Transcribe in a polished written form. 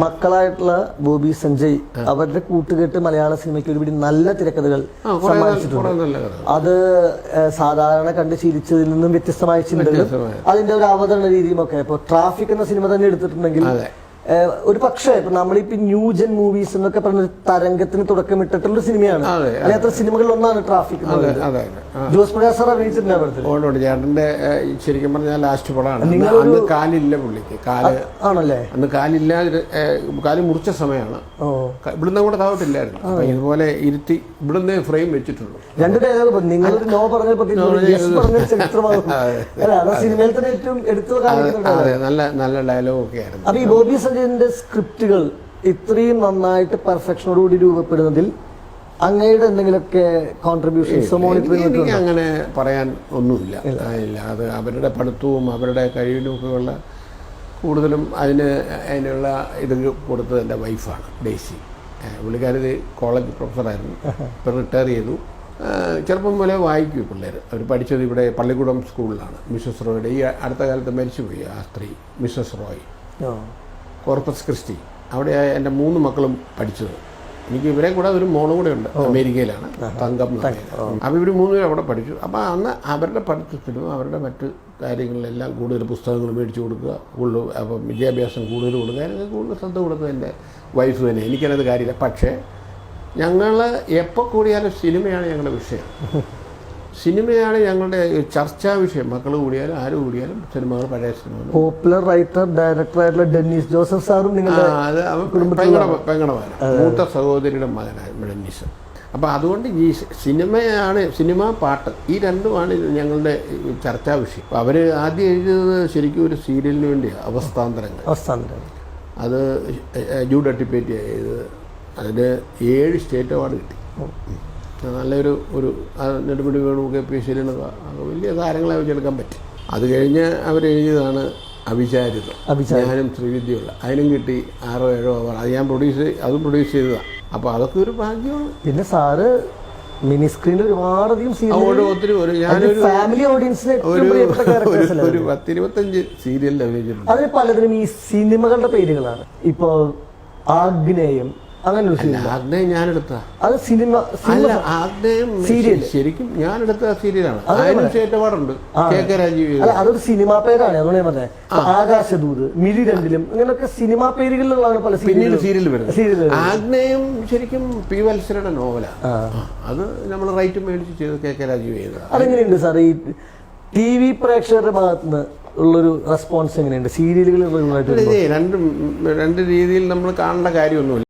മക്കളായിട്ടുള്ള ബോബി സഞ്ജയ് അവരുടെ കൂട്ടുകെട്ട് മലയാള സിനിമയ്ക്ക് ഒരുപിടി നല്ല തിരക്കഥകൾ സമ്മാനിച്ചിട്ടുണ്ട്. അത് സാധാരണ കണ്ട് ശീലിച്ചതിൽ നിന്നും വ്യത്യസ്തമായ ചിന്തകളും അതിന്റെ ഒരു അവതരണ രീതിയും ഒക്കെ. ഇപ്പൊ ട്രാഫിക് എന്ന സിനിമ തന്നെ എടുത്തിട്ടുണ്ടെങ്കിൽ ഒരു പക്ഷേ ഇപ്പൊ നമ്മളിപ്പോ ന്യൂജൻ മൂവീസ് എന്നൊക്കെ പറഞ്ഞ തരംഗത്തിന് തുടക്കമിട്ടിട്ടുള്ള സിനിമയാണ്. അതിനകത്ത് സിനിമകളിൽ ഒന്നാണ് ട്രാഫിക്. ജോസ് പ്രകാശ് സാർ അഭിനയിച്ചിട്ടുണ്ട്. ചേട്ടന്റെ ശരിക്കും പറഞ്ഞാൽ ലാസ്റ്റ് പടമാണ്. അന്ന് കാലില്ല പുള്ളിക്ക്, ആണല്ലേ? അന്ന് കാല് മുറിച്ച സമയമാണ്. ഇവിടുന്ന് കൂടെ താവട്ടില്ലായിരുന്നു. അപ്പൊ ഇതുപോലെ ഇരുത്തി ഇവിടുന്ന് ഫ്രെയിം വെച്ചിട്ടുള്ളൂ. രണ്ട് ഡയലോഗ് നിങ്ങളൊരു നോ പറഞ്ഞ സിനിമയിൽ തന്നെ ഏറ്റവും എടുത്തു നല്ല ഡയലോഗ് ഒക്കെ ആയിരുന്നു. അപ്പൊ ഈ ബോബി സഞ്ജയന്റെ സ്ക്രിപ്റ്റുകൾ ഇത്രയും നന്നായിട്ട് പെർഫെക്ഷനോടുകൂടി രൂപപ്പെടുന്നതിൽ അങ്ങയുടെ എന്തെങ്കിലുമൊക്കെ കോൺട്രിബ്യൂഷൻസ് എനിക്ക് അങ്ങനെ പറയാൻ ഒന്നുമില്ല. അത് അവരുടെ പഠിത്തവും അവരുടെ കഴിവിനുമൊക്കെയുള്ള കൂടുതലും അതിനുള്ള ഇത് കൊടുത്തത് എൻ്റെ വൈഫാണ് ഡെയ്സി. പുള്ളിക്കാരി കോളേജ് പ്രൊഫസറായിരുന്നു, ഇപ്പം റിട്ടയർ ചെയ്തു. ചെറുപ്പം മുതലേ വായിക്കും പിള്ളേർ. അവർ പഠിച്ചത് ഇവിടെ പള്ളിക്കൂടം സ്കൂളിലാണ്. മിസ്സസ് റോയുടെ ഈ അടുത്ത കാലത്ത് മരിച്ചുപോയി ആ സ്ത്രീ, മിസ്സസ് റോയ്, കോർപ്പസ് ക്രിസ്റ്റി. അവിടെ എൻ്റെ 3 മക്കളും പഠിച്ചത്. എനിക്ക് ഇവരെ കൂടെ ഒരു മോളും കൂടെ ഉണ്ട്, അമേരിക്കയിലാണ്, തങ്കം. അപ്പോൾ ഇവർ 3 പേരും അവിടെ പഠിച്ചു. അപ്പോൾ അന്ന് അവരുടെ പഠിത്തത്തിലും അവരുടെ മറ്റ് കാര്യങ്ങളിലെല്ലാം കൂടുതൽ പുസ്തകങ്ങൾ മേടിച്ചു കൊടുക്കുക, കൂടുതൽ അപ്പം വിദ്യാഭ്യാസം കൂടുതൽ കൊടുക്കുക, അതിനൊക്കെ കൂടുതൽ ശ്രദ്ധ കൊടുക്കുക എൻ്റെ വൈഫ് തന്നെ. എനിക്കത് കാര്യമില്ല. പക്ഷേ ഞങ്ങൾ എപ്പോൾ കൂടിയാലും സിനിമയാണ് ഞങ്ങളുടെ വിഷയം. സിനിമയാണ് ഞങ്ങളുടെ ചർച്ചാ വിഷയം. മക്കൾ കൂടിയാലും ആര് കൂടിയാലും സിനിമകൾ, പഴയ സിനിമകൾ. പോപ്പുലർ റൈറ്റർ ഡയറക്ടറായിട്ടുള്ള ഡെന്നീസ് ജോസഫ് സാറും അത് പെങ്ങളുടെ മൂത്ത സഹോദരിയുടെ മകനാണ് ഡെന്നീസ്. അപ്പോൾ അതുകൊണ്ട് ഈ സിനിമ, പാട്ട്, ഈ രണ്ടുമാണ് ഞങ്ങളുടെ ചർച്ചാ വിഷയം. അപ്പോൾ അവർ ആദ്യം എഴുതിയത് ശരിക്കും ഒരു സീരിയലിന് വേണ്ടിയാണ്, അവസ്ഥാന്തരങ്ങൾ. അത് ജൂഡ് അട്ടിപ്പേറ്റി എഴുതിയത്. അതിന് 7 സ്റ്റേറ്റ് അവാർഡ് കിട്ടി. നല്ലൊരു നെടുമുടി വേണു, കെ.പി. ശരീരത, വലിയ താരങ്ങളെ വെച്ചെടുക്കാൻ പറ്റി. അത് കഴിഞ്ഞ് അവരെഴുതിയതാണ് അവിചാരിതം, ഞാനും ശ്രീവിദ്യയുള്ള. അതിനും കിട്ടി 6 7 അവാർഡ്. അത് ഞാൻ അതും പ്രൊഡ്യൂസ് ചെയ്തതാണ്. അപ്പോൾ അതൊക്കെ ഒരു ഭാഗ്യമാണ്. പിന്നെ സാറ് മിനി സ്ക്രീനിൽ ഒരുപാടധികം ഫാമിലി ഓഡിയൻസിന് ഒരു 10-25 സീരിയലിൽ അഭിനയിച്ചിട്ടുണ്ട്. അതിന് പലതിനും ഈ സിനിമകളുടെ പേരുകളാണ്. ഇപ്പോൾ ആഗ്നേയം, അങ്ങനെ ഞാനെടുത്ത അത് സിനിമ അല്ല, സീരിയൽ ശരിക്കും ഞാനെടുത്ത സീരിയലാണ്. അവാർഡുണ്ട്. കെ രാജീവ്. അതൊരു സിനിമാ പേരാണ്. അതുകൊണ്ട് ഞാൻ പറഞ്ഞത് ആകാശദൂത്, മിഴിരണ്ടിലും അങ്ങനെയൊക്കെ സിനിമാ പേരുകളിലുള്ളതാണ് പല പിന്നീട് സീരിയൽ വരുന്നത്. ആഗ്നേയം ശരിക്കും പി വത്സരയുടെ നോവലാണ്. അത് നമ്മൾ റൈറ്റ് മേടിച്ച് ചെയ്ത് കെ രാജീവ് ചെയ്തത്. അതെങ്ങനെയുണ്ട് സാർ ഈ TV പ്രേക്ഷകരുടെ ഭാഗത്തുനിന്ന് ഉള്ളൊരു റെസ്പോൺസ് എങ്ങനെയുണ്ട്? സീരിയലുകൾ രണ്ട് രീതിയിൽ നമ്മൾ കാണേണ്ട കാര്യമൊന്നുമില്ല.